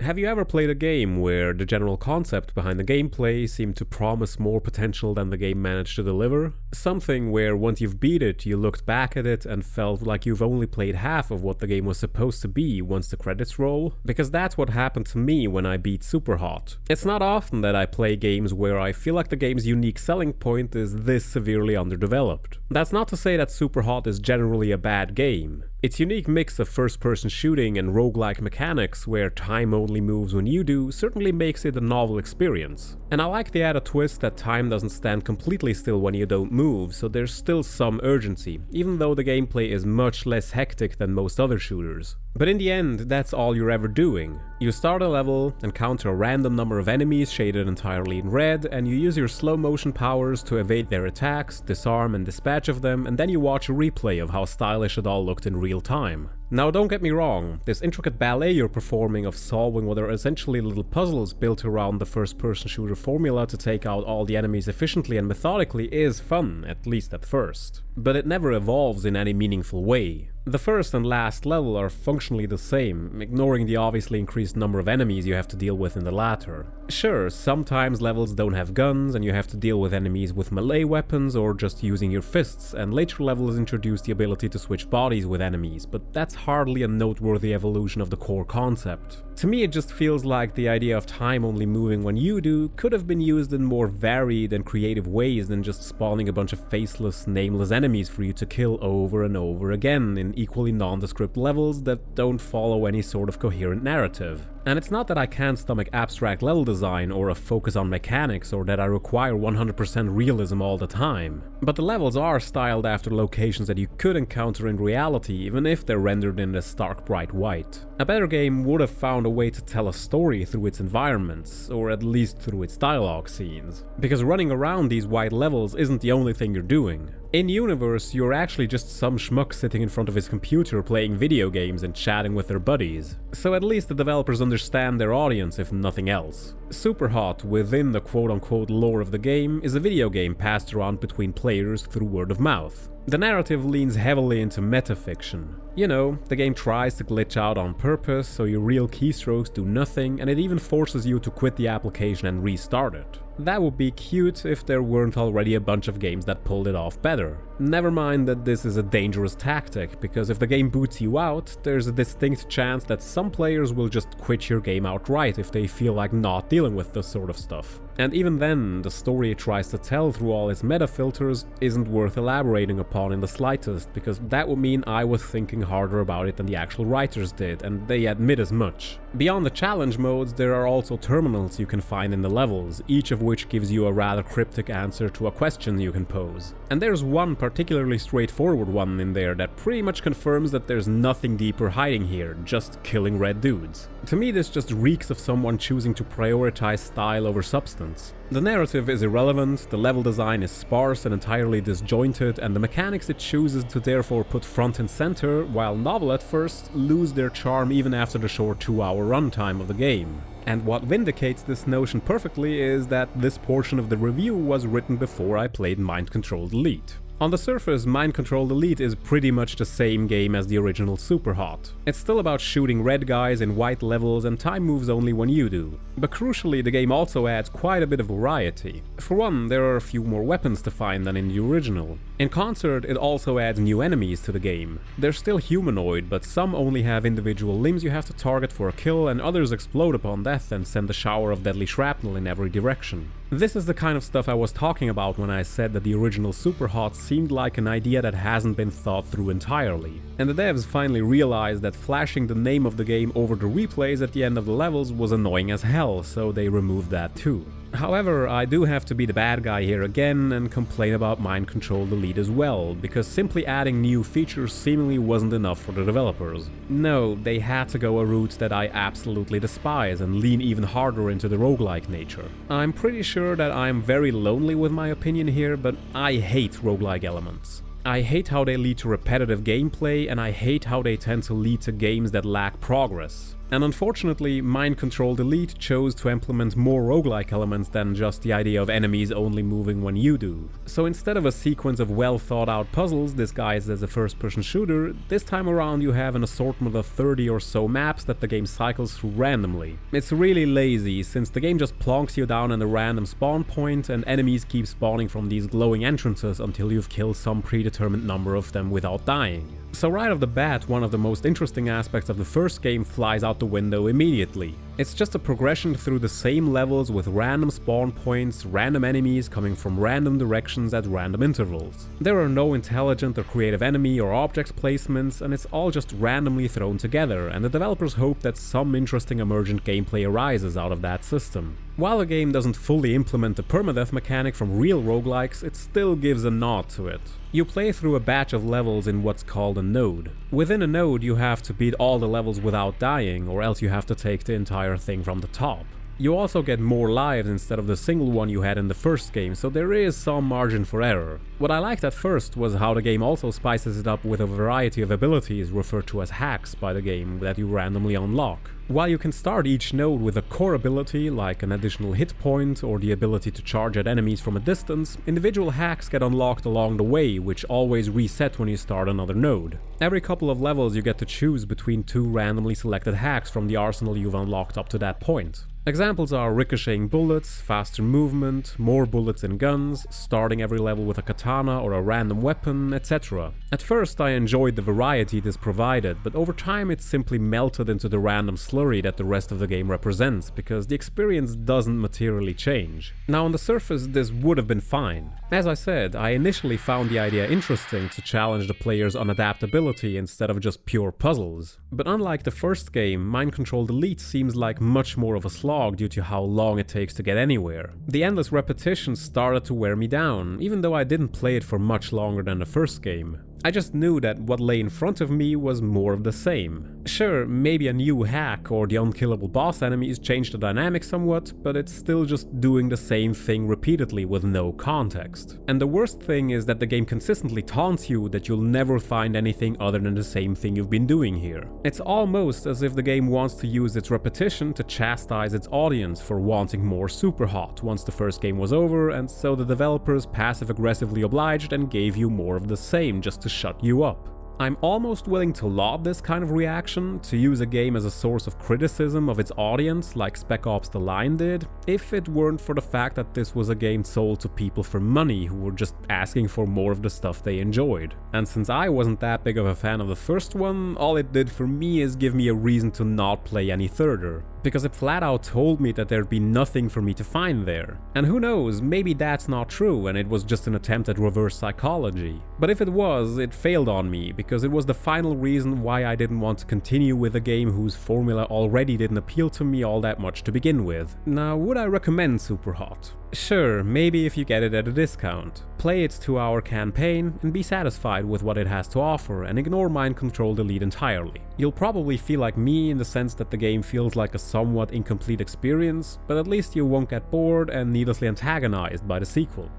Have you ever played a game where the general concept behind the gameplay seemed to promise more potential than the game managed to deliver? Something where once you've beat it, you looked back at it and felt like you've only played half of what the game was supposed to be once the credits roll? Because that's what happened to me when I beat Superhot. It's not often that I play games where I feel like the game's unique selling point is this severely underdeveloped. That's not to say that Superhot is generally a bad game. Its unique mix of first-person shooting and roguelike mechanics, where time only moves when you do, certainly makes it a novel experience. And I like the added twist that time doesn't stand completely still when you don't move, so there's still some urgency, even though the gameplay is much less hectic than most other shooters. But in the end, that's all you're ever doing. You start a level, encounter a random number of enemies shaded entirely in red, and you use your slow motion powers to evade their attacks, disarm and dispatch of them, and then you watch a replay of how stylish it all looked in real time. Now don't get me wrong, this intricate ballet you're performing of solving what are essentially little puzzles built around the first-person shooter formula to take out all the enemies efficiently and methodically is fun, at least at first. But it never evolves in any meaningful way. The first and last level are functionally the same, ignoring the obviously increased number of enemies you have to deal with in the latter. Sure, sometimes levels don't have guns and you have to deal with enemies with melee weapons or just using your fists, and later levels introduce the ability to switch bodies with enemies, but that's hardly a noteworthy evolution of the core concept. To me, it just feels like the idea of time only moving when you do could have been used in more varied and creative ways than just spawning a bunch of faceless, nameless enemies for you to kill over and over again in equally nondescript levels that don't follow any sort of coherent narrative. And it's not that I can't stomach abstract level design or a focus on mechanics or that I require 100% realism all the time. But the levels are styled after locations that you could encounter in reality, even if they're rendered in a stark bright white. A better game would have found a way to tell a story through its environments, or at least through its dialogue scenes. Because running around these white levels isn't the only thing you're doing. In-universe, you're actually just some schmuck sitting in front of his computer playing video games and chatting with their buddies. So at least the developers understand their audience, if nothing else. Superhot, within the quote-unquote lore of the game, is a video game passed around between players through word of mouth. The narrative leans heavily into metafiction. You know, the game tries to glitch out on purpose, so your real keystrokes do nothing, and it even forces you to quit the application and restart it. That would be cute if there weren't already a bunch of games that pulled it off better. Never mind that this is a dangerous tactic, because if the game boots you out, there's a distinct chance that some players will just quit your game outright if they feel like not dealing with this sort of stuff. And even then, the story it tries to tell through all its meta filters isn't worth elaborating upon in the slightest, because that would mean I was thinking harder about it than the actual writers did, and they admit as much. Beyond the challenge modes, there are also terminals you can find in the levels, each of which gives you a rather cryptic answer to a question you can pose. And there's one particularly straightforward one in there that pretty much confirms that there's nothing deeper hiding here, just killing red dudes. To me, this just reeks of someone choosing to prioritize style over substance. The narrative is irrelevant, the level design is sparse and entirely disjointed, and the mechanics it chooses to therefore put front and center, while novel at first, lose their charm even after the short 2-hour runtime of the game. And what vindicates this notion perfectly is that this portion of the review was written before I played Mind Controlled Elite. On the surface, Mind Controlled Elite is pretty much the same game as the original Superhot. It's still about shooting red guys in white levels and time moves only when you do. But crucially, the game also adds quite a bit of variety. For one, there are a few more weapons to find than in the original. In concert, it also adds new enemies to the game. They're still humanoid, but some only have individual limbs you have to target for a kill, and others explode upon death and send a shower of deadly shrapnel in every direction. This is the kind of stuff I was talking about when I said that the original Superhot seemed like an idea that hasn't been thought through entirely. And the devs finally realized that flashing the name of the game over the replays at the end of the levels was annoying as hell, so they removed that too. However, I do have to be the bad guy here again and complain about Mind Controlled Elite as well, because simply adding new features seemingly wasn't enough for the developers. No, they had to go a route that I absolutely despise and lean even harder into the roguelike nature. I'm pretty sure that I'm very lonely with my opinion here, but I hate roguelike elements. I hate how they lead to repetitive gameplay, and I hate how they tend to lead to games that lack progress. And unfortunately, Mind Control Delete chose to implement more roguelike elements than just the idea of enemies only moving when you do. So instead of a sequence of well thought out puzzles disguised as a first-person shooter, this time around you have an assortment of 30 or so maps that the game cycles through randomly. It's really lazy, since the game just plonks you down in a random spawn point and enemies keep spawning from these glowing entrances until you've killed some predetermined number of them without dying. So right off the bat, one of the most interesting aspects of the first game flies out the window immediately. It's just a progression through the same levels with random spawn points, random enemies coming from random directions at random intervals. There are no intelligent or creative enemy or object placements, and it's all just randomly thrown together, and the developers hope that some interesting emergent gameplay arises out of that system. While the game doesn't fully implement the permadeath mechanic from real roguelikes, it still gives a nod to it. You play through a batch of levels in what's called a node. Within a node you have to beat all the levels without dying, or else you have to take the entire thing from the top. You also get more lives instead of the single one you had in the first game, so there is some margin for error. What I liked at first was how the game also spices it up with a variety of abilities referred to as hacks by the game that you randomly unlock. While you can start each node with a core ability like an additional hit point or the ability to charge at enemies from a distance, individual hacks get unlocked along the way, which always reset when you start another node. Every couple of levels you get to choose between two randomly selected hacks from the arsenal you've unlocked up to that point. Examples are ricocheting bullets, faster movement, more bullets in guns, starting every level with a katana or a random weapon, etc. At first I enjoyed the variety this provided, but over time it simply melted into the random slurry that the rest of the game represents, because the experience doesn't materially change. Now on the surface this would have been fine. As I said, I initially found the idea interesting to challenge the player's unadaptability instead of just pure puzzles. But unlike the first game, Mind Control Delete seems like much more of a slog due to how long it takes to get anywhere. The endless repetition started to wear me down, even though I didn't play it for much longer than the first game. I just knew that what lay in front of me was more of the same. Sure, maybe a new hack or the unkillable boss enemies changed the dynamic somewhat, but it's still just doing the same thing repeatedly with no context. And the worst thing is that the game consistently taunts you that you'll never find anything other than the same thing you've been doing here. It's almost as if the game wants to use its repetition to chastise its audience for wanting more Superhot once the first game was over, and so the developers passive-aggressively obliged and gave you more of the same just to shut you up. I'm almost willing to laud this kind of reaction, to use a game as a source of criticism of its audience like Spec Ops The Line did, if it weren't for the fact that this was a game sold to people for money who were just asking for more of the stuff they enjoyed. And since I wasn't that big of a fan of the first one, all it did for me is give me a reason to not play any further. Because it flat out told me that there'd be nothing for me to find there. And who knows, maybe that's not true and it was just an attempt at reverse psychology. But if it was, it failed on me, because it was the final reason why I didn't want to continue with a game whose formula already didn't appeal to me all that much to begin with. Now, would I recommend Superhot? Sure, maybe if you get it at a discount. Play its 2-hour campaign and be satisfied with what it has to offer and ignore Mind Control Delete entirely. You'll probably feel like me in the sense that the game feels like a somewhat incomplete experience, but at least you won't get bored and needlessly antagonized by the sequel.